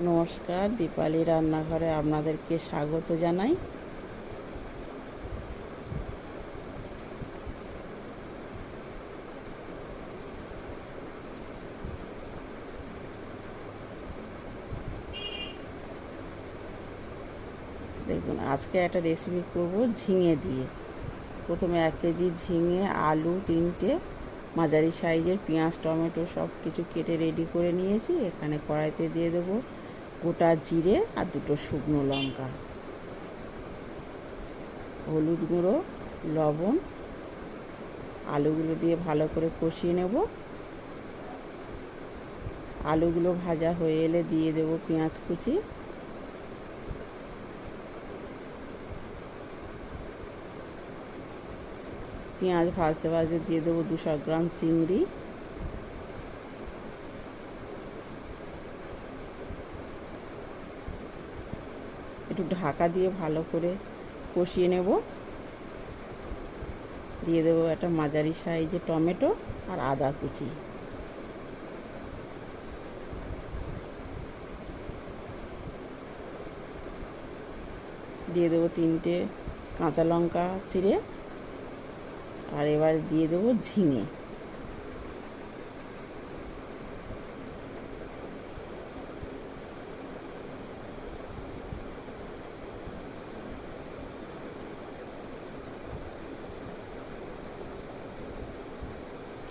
নমস্কার, দীপালি রান্নাঘরে আপনাদেরকে স্বাগত জানাই। দেখুন, আজকে একটা রেসিপি করব ঝিঙে দিয়ে। প্রথমে 1 কেজি ঝিঙে, আলু 3টে, মাঝারি সাইজের পেঁয়াজ, টমেটো সব কিছু কেটে রেডি করে নিয়েছি। এখানে কড়াইতে দিয়ে দেবো গোটা জিরে আর 2টো শুকনো লঙ্কা, হলুদ গুঁড়ো, লবণ। আলুগুলো দিয়ে ভালো করে কষিয়ে নেব। আলুগুলো ভাজা হয়ে এলে দিয়ে দেবো পেঁয়াজ কুচি, পেঁয়াজ ভাজতে ভাজতে দিয়ে দেবো 200 গ্রাম চিংড়ি, একটু ঢাকা দিয়ে ভালো করে কষিয়ে নেব। দিয়ে দেবো একটা মাঝারি সাইজে টমেটো আর আদা কুচি। দিয়ে দেবো 3টে কাঁচা লঙ্কা চিড়ে। আর এবার দিয়ে দেবো ঝিঙে।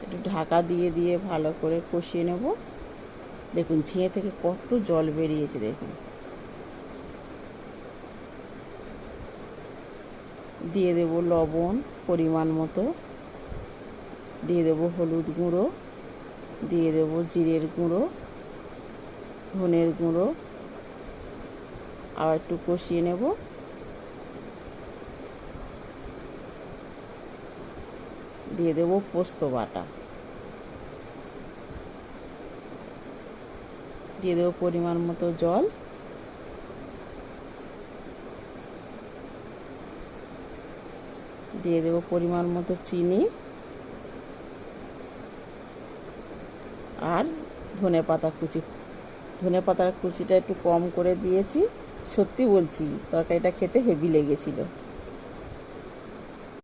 একটু ঢাকা দিয়ে দিয়ে ভালো করে কষিয়ে নেব। দেখুন ঝিঙে থেকে কত জল বেরিয়েছে দেখুন। দিয়ে দেব লবণ পরিমাণ মতো, দিয়ে দেব হলুদ গুঁড়ো, দিয়ে দেব জিরের গুঁড়ো, ধনের গুঁড়ো। আবার একটু কষিয়ে নেব। দিয়ে দেব পোস্ত বাটা, দিয়ে দেবো পরিমাণ মতো জল, দিয়ে দেবো পরিমাণ মতো চিনি আর ধনেপাতা কুচি। ধনেপাতার কুচিটা একটু কম করে দিয়েছি, সত্যি বলছি তরকারিটা খেতে হেভি লেগেছিল।